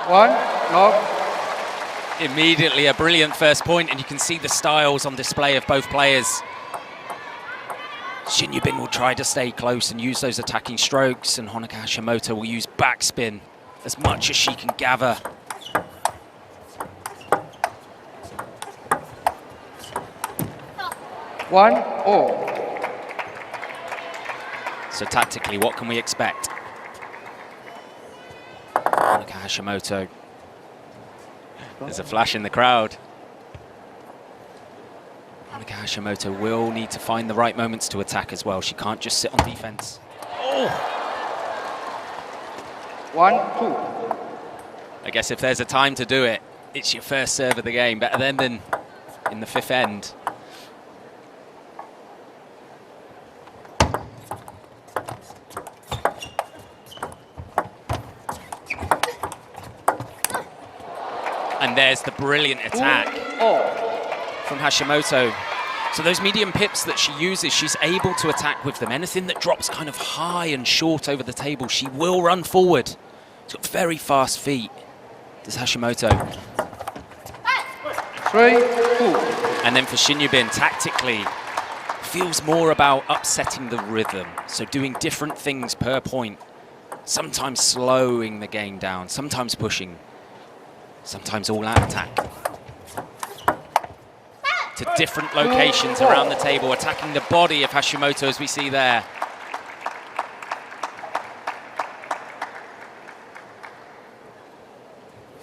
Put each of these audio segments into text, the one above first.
1, love. Immediately a brilliant first point, and you can see the styles on display of both players. Shin Yubin will try to stay close and use those attacking strokes, and Honoka Hashimoto will use backspin as much as she can gather. One, all. So tactically, what can we expect? Honoka Hashimoto. There's a flash in the crowd. Honoka Hashimoto will need to find the right moments to attack as well. She can't just sit on defense. Oh! 1, 2. I guess if there's a time to do it, it's your first serve of the game. Better then than in the fifth end. And there's the brilliant attack from Hashimoto. So those medium pips that she uses, she's able to attack with them. Anything that drops kind of high and short over the table, she will run forward. She's got very fast feet, does Hashimoto. 3, 2. And then for Shin Yubin, tactically, feels more about upsetting the rhythm. So doing different things per point. Sometimes slowing the game down, sometimes pushing. Sometimes all-out attack. To different locations around the table, attacking the body of Hashimoto as we see there.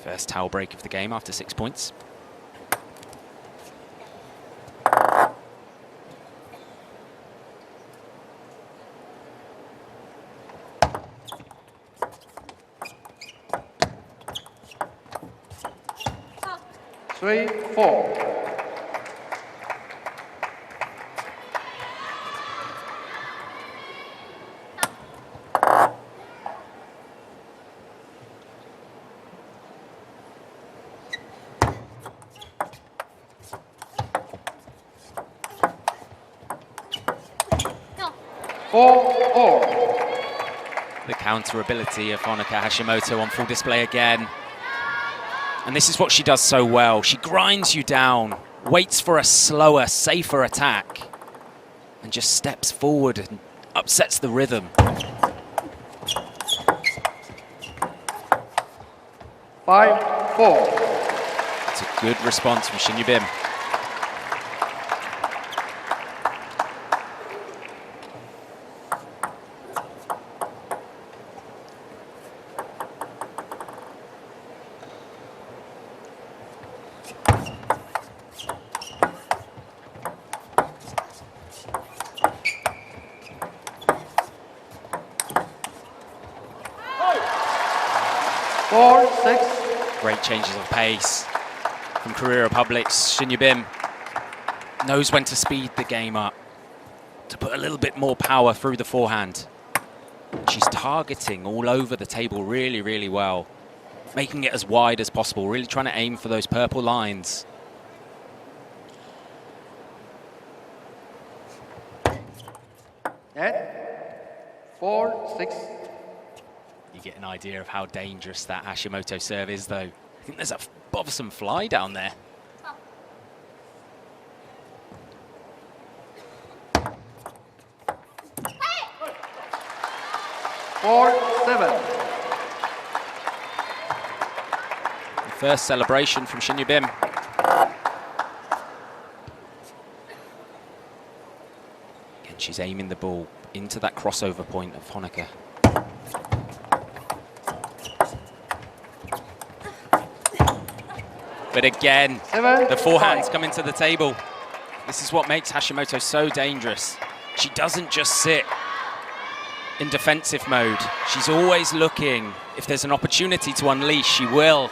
First towel break of the game after 6 points. Three, 4. The counter ability of Honoka Hashimoto on full display again. And this is what she does so well. She grinds you down, waits for a slower, safer attack, and just steps forward and upsets the rhythm. 5, 4. It's a good response from Shin Yubin. Great changes of pace from Korea Republic's Shin Yubin. Knows when to speed the game up, to put a little bit more power through the forehand. She's targeting all over the table really, really well. Making it as wide as possible, really trying to aim for those purple lines. Net. 4, 6. You get an idea of how dangerous that Hashimoto serve is, though. I think there's a bothersome fly down there. Four, 7. The first celebration from Shin Yubin. Again, she's aiming the ball into that crossover point of Honoka. But again, the forehands come into the table. This is what makes Hashimoto so dangerous. She doesn't just sit in defensive mode. She's always looking. If there's an opportunity to unleash, she will.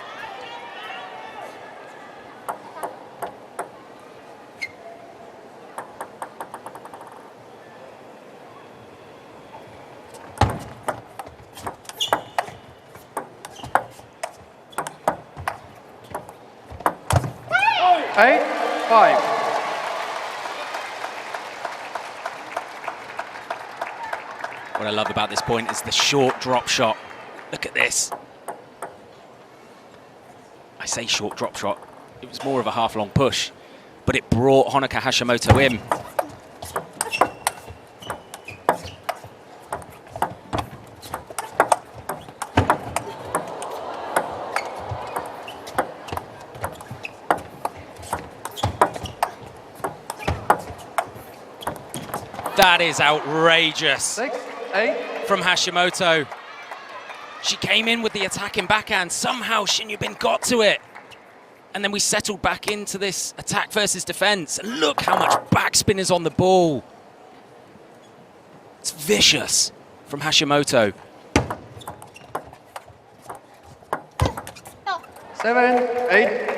Eight, 5. What I love about this point is the short drop shot. Look at this. say short drop shot, it was more of a half-long push, but it brought Honoka Hashimoto in. That is outrageous 6, 8. from Hashimoto. She came in with the attacking backhand. Somehow Shin Yubin got to it. And then we settled back into this attack versus defense. And look how much backspin is on the ball. It's vicious from Hashimoto. 7, 8.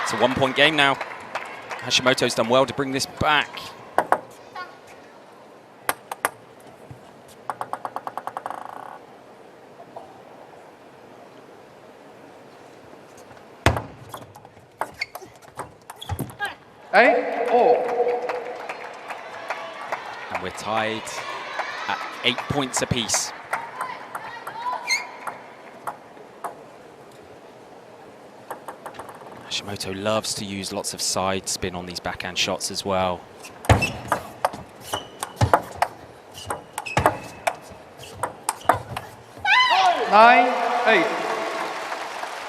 It's a one-point game now. Hashimoto's done well to bring this back. Eight, all. And we're tied at 8 points apiece. Hashimoto loves to use lots of side spin on these backhand shots as well. 9, 8.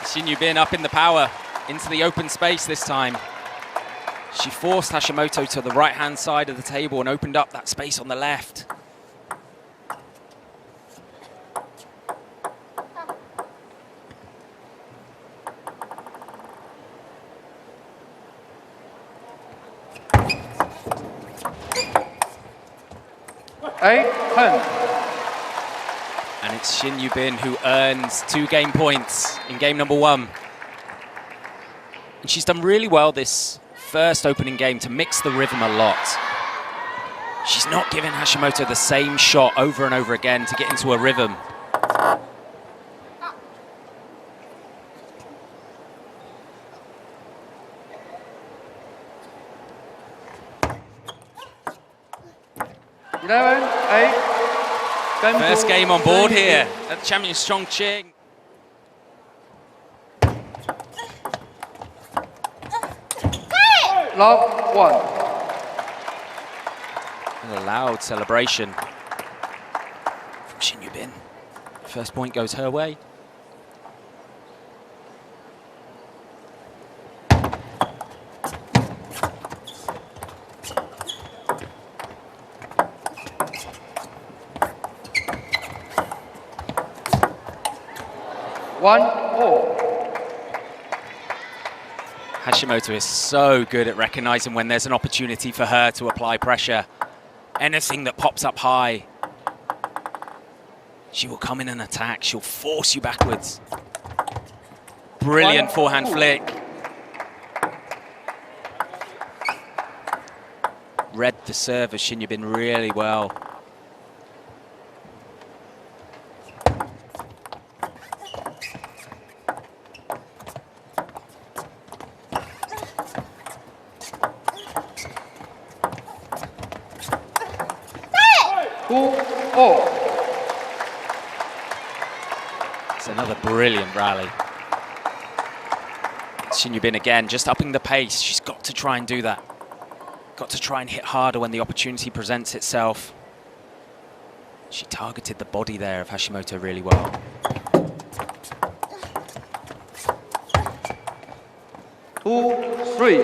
Shin Yubin up in the power, into the open space this time. She forced Hashimoto to the right-hand side of the table and opened up that space on the left. Eight, 10. And it's Shin Yubin who earns 2 game points in game number 1. And she's done really well this first opening game to mix the rhythm a lot. She's not giving Hashimoto the same shot over and over again to get into a rhythm. First game on board here at the Champions Chongqing. Love 1. And a loud celebration from Shin Yubin. First point goes her way. One, all. Hashimoto is so good at recognizing when there's an opportunity for her to apply pressure. Anything that pops up high, she will come in and attack. She'll force you backwards. Brilliant forehand flick. Read the serve of Shin Yubin really well. It's another brilliant rally. Shin Yubin again, just upping the pace. She's got to try and do that. Got to try and hit harder when the opportunity presents itself. She targeted the body there of Hashimoto really well. Two, three.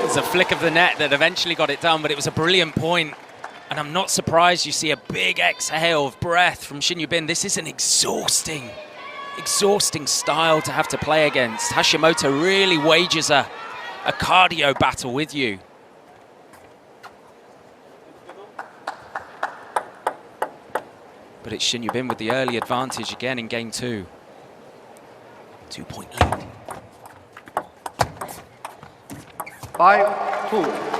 It's a flick of the net that eventually got it done, but it was a brilliant point. And I'm not surprised you see a big exhale of breath from Shin Yubin. This is an exhausting style to have to play against. Hashimoto really wages a cardio battle with you. But it's Shin Yubin with the early advantage again in game 2. 2-point lead. 5-2.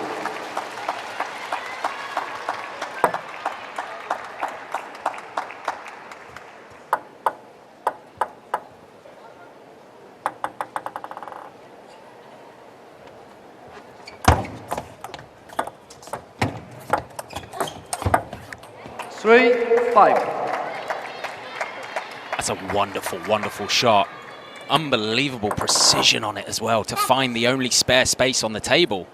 3-5. That's a wonderful, wonderful shot. Unbelievable precision on it as well to find the only spare space on the table.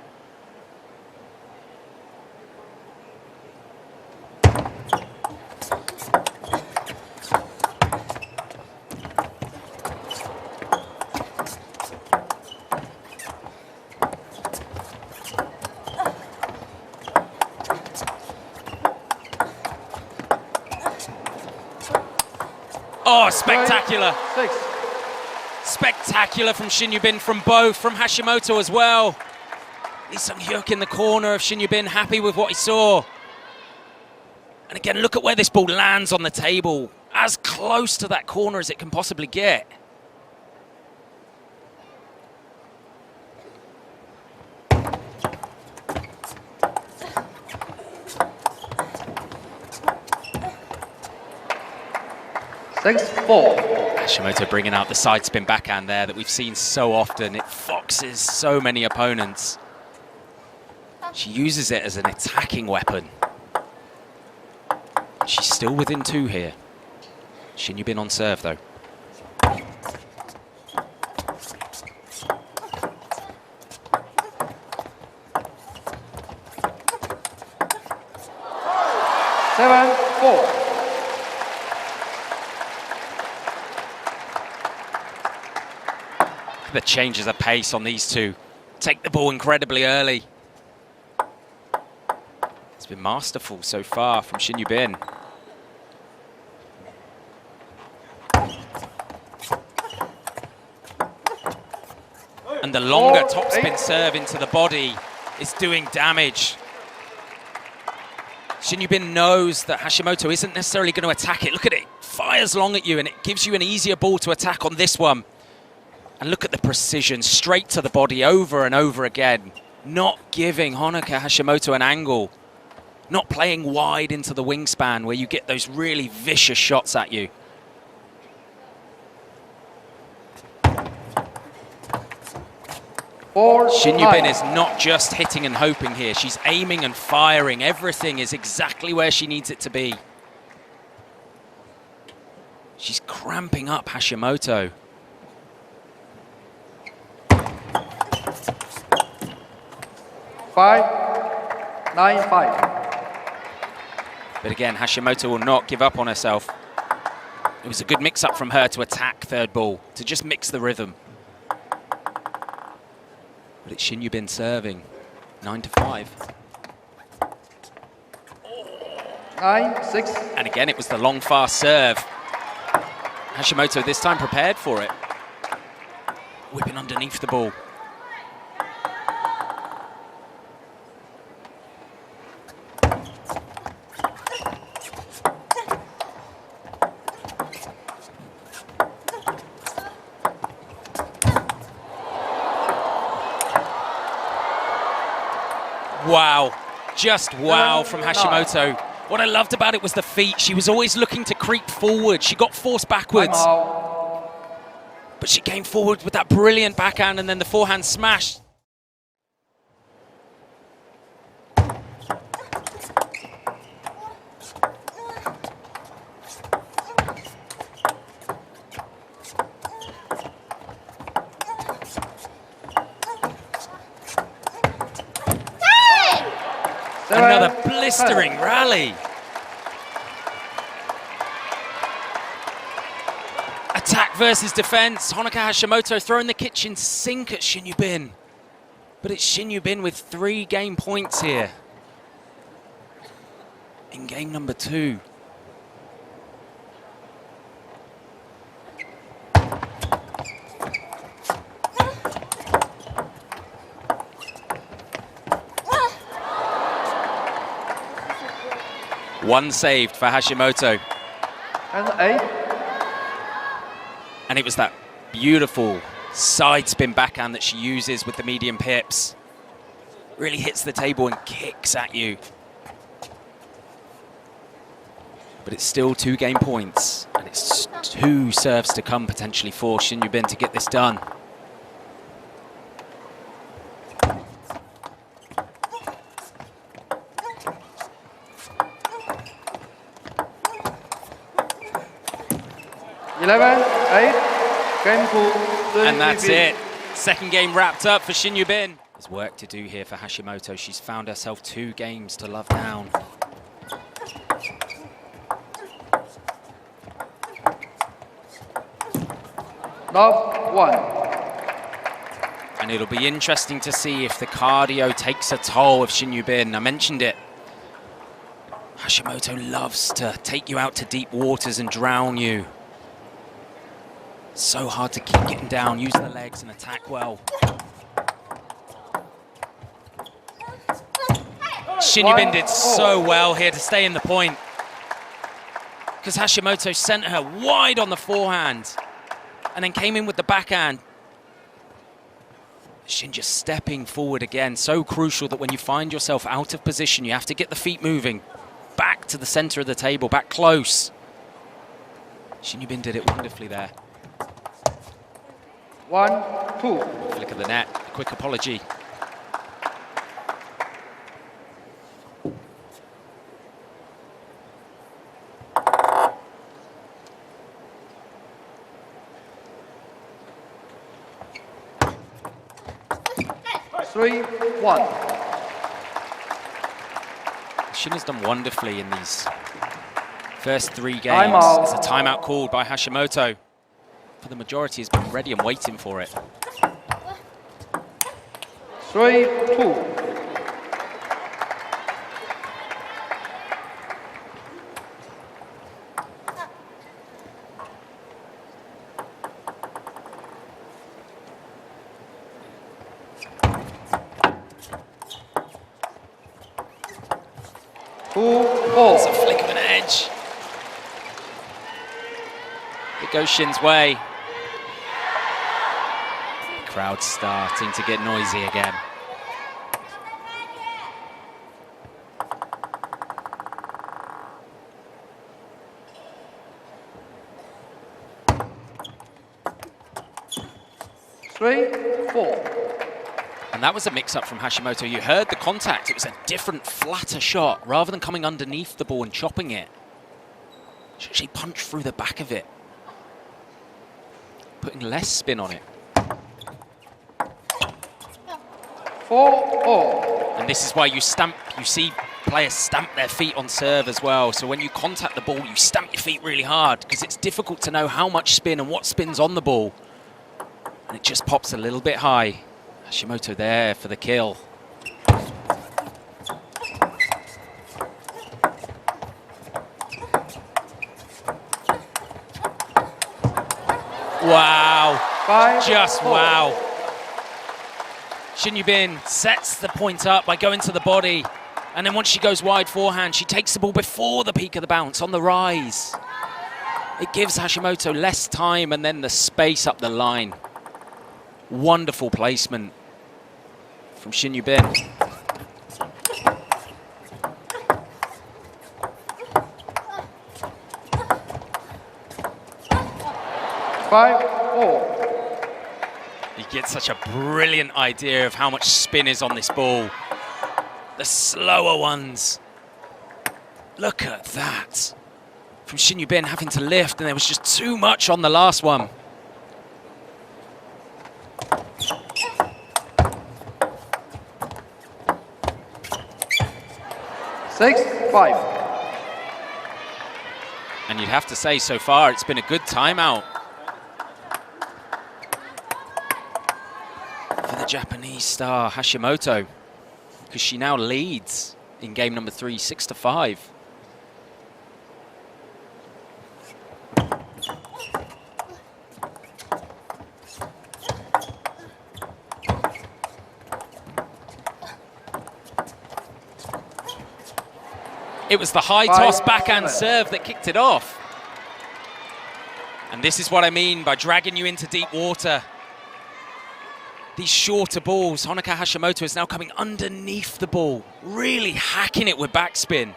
Oh, spectacular. 6. Spectacular from Shin Yubin, from both, from Hashimoto as well. Lee Sung-hyuk in the corner of Shin Yubin, happy with what he saw. And again, look at where this ball lands on the table. As close to that corner as it can possibly get. Six, 4. Hashimoto bringing out the side spin backhand there that we've seen so often. It foxes so many opponents. She uses it as an attacking weapon. She's still within 2 here. Shin Yubin on serve though. Seven, 4. The changes of pace on these two. Take the ball incredibly early. It's been masterful so far from Shin Yubin. And the longer topspin serve into the body is doing damage. Shin Yubin knows that Hashimoto isn't necessarily going to attack it. Look at it, fires long at you and it gives you an easier ball to attack on this one. And look at the precision, straight to the body over and over again. Not giving Honoka Hashimoto an angle. Not playing wide into the wingspan where you get those really vicious shots at you. Shin Yubin is not just hitting and hoping here. She's aiming and firing. Everything is exactly where she needs it to be. She's cramping up Hashimoto. Five, 9-5. But again, Hashimoto will not give up on herself. It was a good mix-up from her to attack third ball, to just mix the rhythm. But it's Shin Yubin serving, 9-5. 9-6. And again, it was the long, fast serve. Hashimoto this time prepared for it. Whipping underneath the ball. Wow, just wow from Hashimoto. What I loved about it was the feet. She was always looking to creep forward. She got forced backwards. But she came forward with that brilliant backhand and then the forehand smash. Another blistering rally. Attack versus defense. Honoka Hashimoto throwing the kitchen sink at Shin Yubin. But it's Shin Yubin with 3 game points here in game number 2. One saved for Hashimoto. And 8. And it was that beautiful side spin backhand that she uses with the medium pips. Really hits the table and kicks at you. But it's still 2 game points, and it's 2 serves to come potentially for Shin Yubin to get this done. Game 2. And that's it. Second game wrapped up for Shin Yubin. There's work to do here for Hashimoto. She's found herself 2 games to love down. Love 1. And it'll be interesting to see if the cardio takes a toll of Shin Yubin. I mentioned it. Hashimoto loves to take you out to deep waters and drown you. So hard to keep getting down, use the legs and attack well. Shin Yubin did so well here to stay in the point, because Hashimoto sent her wide on the forehand and then came in with the backhand. Shin just stepping forward again, so crucial that when you find yourself out of position, you have to get the feet moving back to the center of the table, back close. Shin Yubin did it wonderfully there. 1, 2. Flick of the net, quick apology. Three, 1. Shin has done wonderfully in these first 3 games. Timeout. It's a timeout called by Hashimoto. For the majority, has been ready and waiting for it. 3, 2. It's a flick of an edge. It goes Shin's way. The crowd's starting to get noisy again. Three, 4. And that was a mix-up from Hashimoto. You heard the contact. It was a different, flatter shot. Rather than coming underneath the ball and chopping it, she punched through the back of it, putting less spin on it. 4-4. And this is why you see players stamp their feet on serve as well. So when you contact the ball, you stamp your feet really hard, because it's difficult to know how much spin and what spin's on the ball. And it just pops a little bit high. Hashimoto there for the kill. Wow. 5, Just 4. wow. Shin Yubin sets the point up by going to the body. And then once she goes wide forehand, she takes the ball before the peak of the bounce on the rise. It gives Hashimoto less time and then the space up the line. Wonderful placement from Shin Yubin. 5-4. You get such a brilliant idea of how much spin is on this ball. The slower ones. Look at that. From Shin Yubin having to lift, and there was just too much on the last one. Six, 5. And you'd have to say, so far, it's been a good timeout for the Japanese star, Hashimoto, because she now leads in game number 3, 6-5. It was the high toss backhand serve that kicked it off. And this is what I mean by dragging you into deep water. These shorter balls, Honoka Hashimoto is now coming underneath the ball, really hacking it with backspin.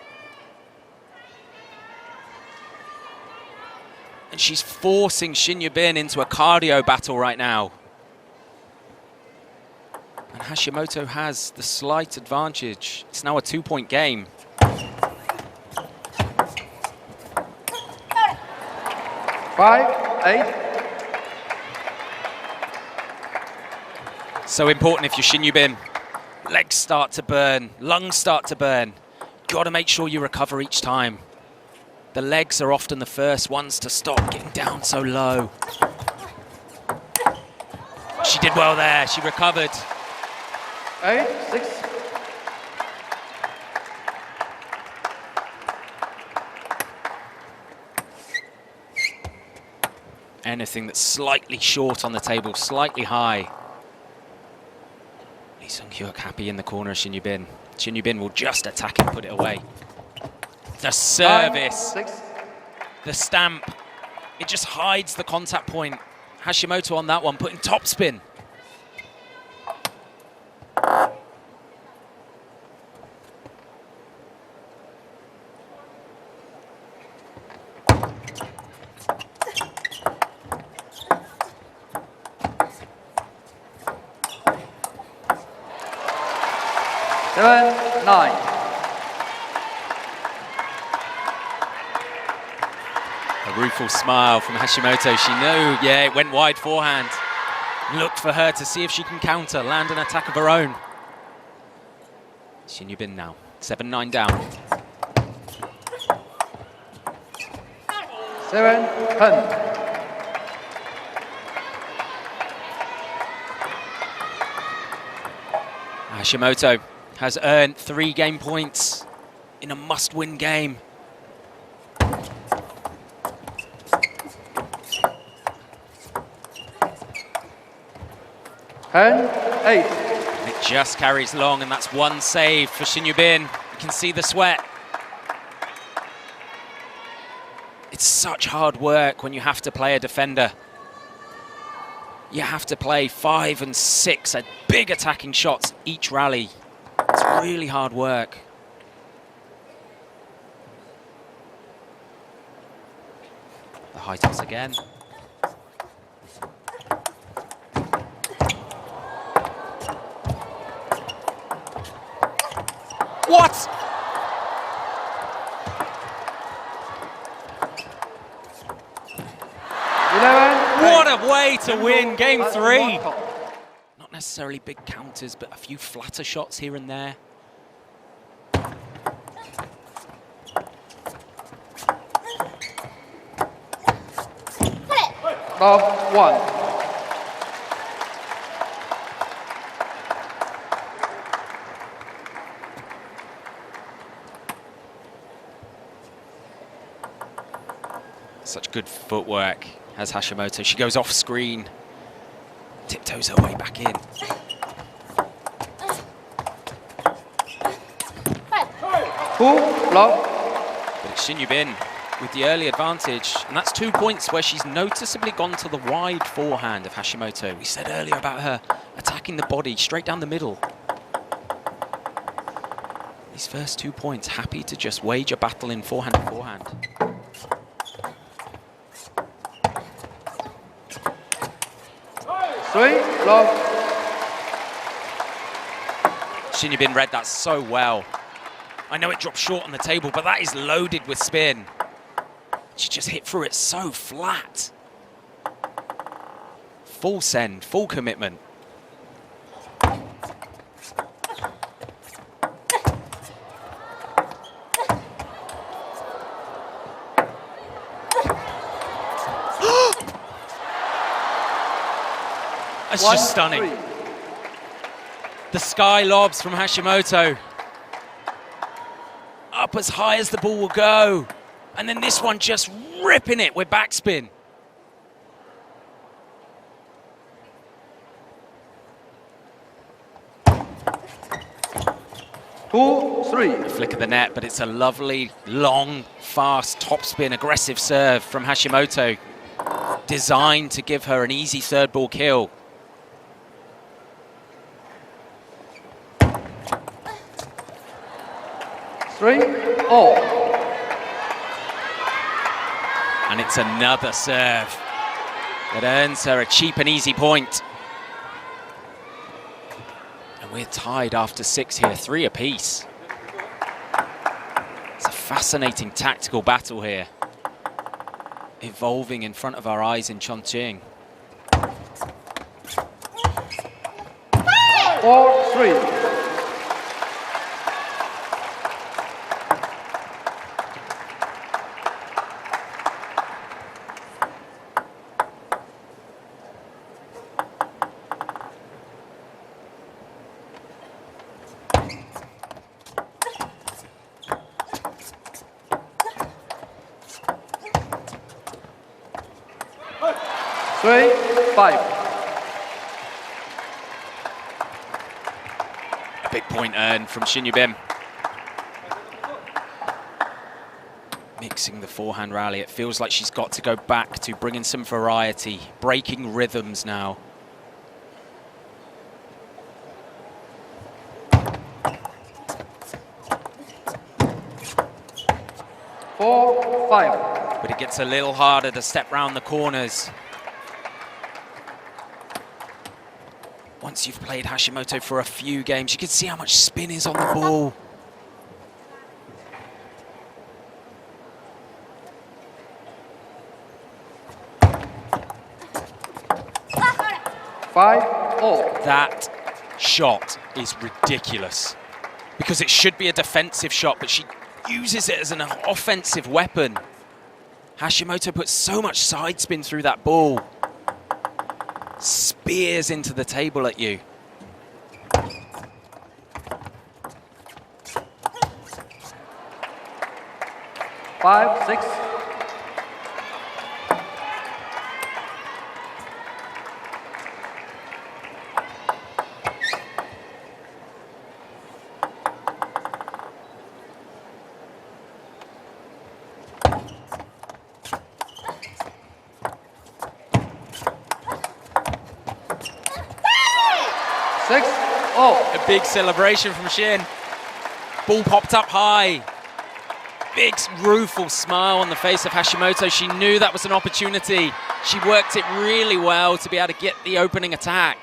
And she's forcing Shin Yubin into a cardio battle right now. And Hashimoto has the slight advantage. It's now a 2-point game. Five, 8. So important if you're Shin Yubin. Legs start to burn, lungs start to burn. Got to make sure you recover each time. The legs are often the first ones to stop getting down so low. She did well there, she recovered. 8, 6. Anything that's slightly short on the table, slightly high. Lee Sung-hyuk happy in the corner of Shin Yubin. Shin Yubin will just attack and put it away. The service, 9, 6. the stamp, it just hides the contact point. Hashimoto on that one, putting topspin. Seven, 9. A rueful smile from Hashimoto. She knew, yeah, it went wide forehand. Looked for her to see if she can counter, land an attack of her own. Shin Yubin now, 7-9 down. 7, 10. Hashimoto has earned 3 game points in a must-win game. And 8. It just carries long, and that's one save for Shin Yubin. You can see the sweat. It's such hard work when you have to play a defender. You have to play 5 and 6 at big attacking shots each rally. It's really hard work. The high toss again. What? What a way to win game 3. Not necessarily big counters, but a few flatter shots here and there. Love 1. Such good footwork has Hashimoto. She goes off screen, tiptoes her way back in. Full love. But it's Shin Yubin with the early advantage, and that's 2 points where she's noticeably gone to the wide forehand of Hashimoto. We said earlier about her attacking the body straight down the middle. These first 2 points, happy to just wage a battle in forehand to forehand. Three, love. Shin Yubin read that so well. I know it dropped short on the table, but that is loaded with spin. She just hit through it so flat. Full send, full commitment. That's just stunning. 3. The sky lobs from Hashimoto. Up as high as the ball will go. And then this one just ripping it with backspin. Two, 3. Flick of the net, but it's a lovely, long, fast, topspin, aggressive serve from Hashimoto. designed to give her an easy third ball kill. Three, all. And it's another serve that earns her a cheap and easy point. And we're tied after 6 here, 3 apiece. It's a fascinating tactical battle here, evolving in front of our eyes in Chongqing. 4-3. Three, 5. A big point earned from Shin Yubin. Mixing the forehand rally, it feels like she's got to go back to bringing some variety, breaking rhythms now. Four, 5. But it gets a little harder to step round the corners. Once you've played Hashimoto for a few games, you can see how much spin is on the ball. Five, all. That shot is ridiculous because it should be a defensive shot, but she uses it as an offensive weapon. Hashimoto puts so much side spin through that ball. Spears into the table at you. Five, 6. A big celebration from Shin. Ball popped up high. Big rueful smile on the face of Hashimoto. She knew that was an opportunity. She worked it really well to be able to get the opening attack.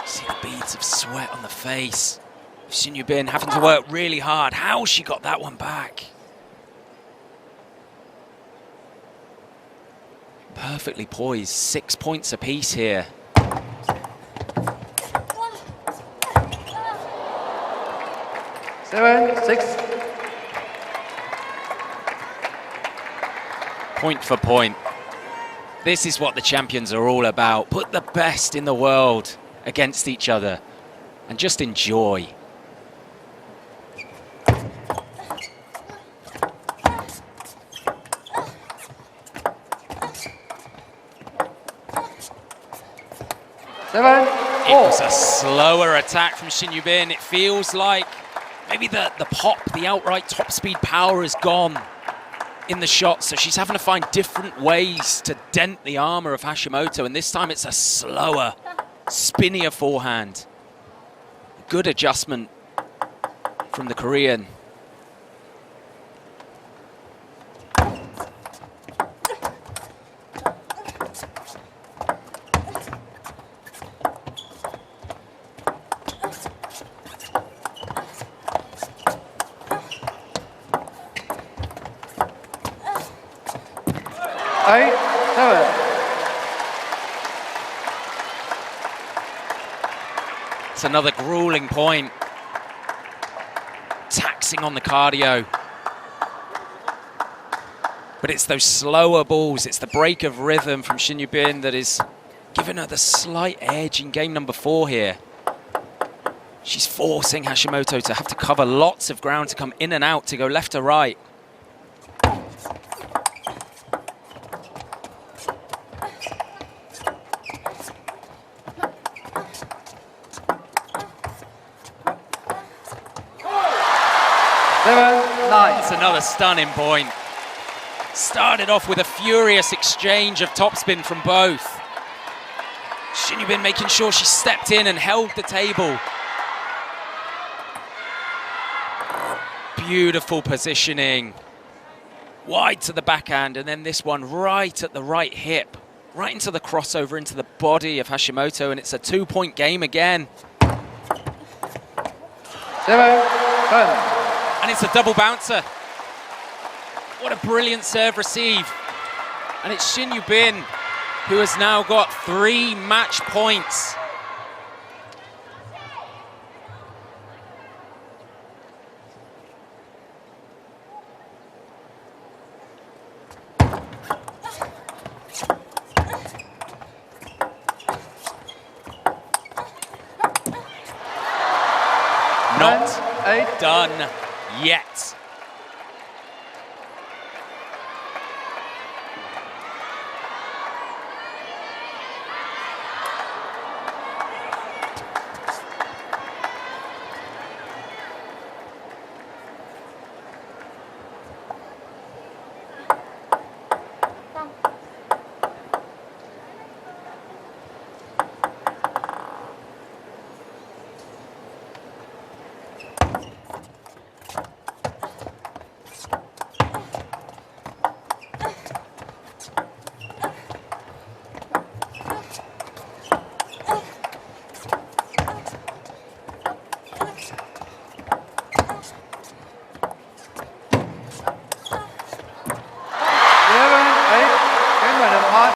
See the beads of sweat on the face. Shin Yubin having to work really hard. How she got that one back. Perfectly poised. 6 points apiece here. Seven, 6. Point for point. This is what the champions are all about. Put the best in the world against each other and just enjoy. Seven, It was a slower attack from Shin Yubin. It feels like maybe the pop, the outright top speed power is gone in the shot, so she's having to find different ways to dent the armor of Hashimoto, and this time it's a slower, spinnier forehand. Good adjustment from the Korean. Eight, 7. It's another grueling point. Taxing on the cardio. But it's those slower balls, it's the break of rhythm from Shin Yubin that is giving her the slight edge in game number 4 here. She's forcing Hashimoto to have to cover lots of ground to come in and out, to go left to right. Seven, 9. It's another stunning point. Started off with a furious exchange of topspin from both. Shin Yubin making sure she stepped in and held the table. Beautiful positioning. Wide to the backhand, and then this one right at the right hip. Right into the crossover, into the body of Hashimoto, and it's a 2-point game again. 7-10. And it's a double bouncer. What a brilliant serve receive. And it's Shin Yubin who has now got 3 match points. Not done yet.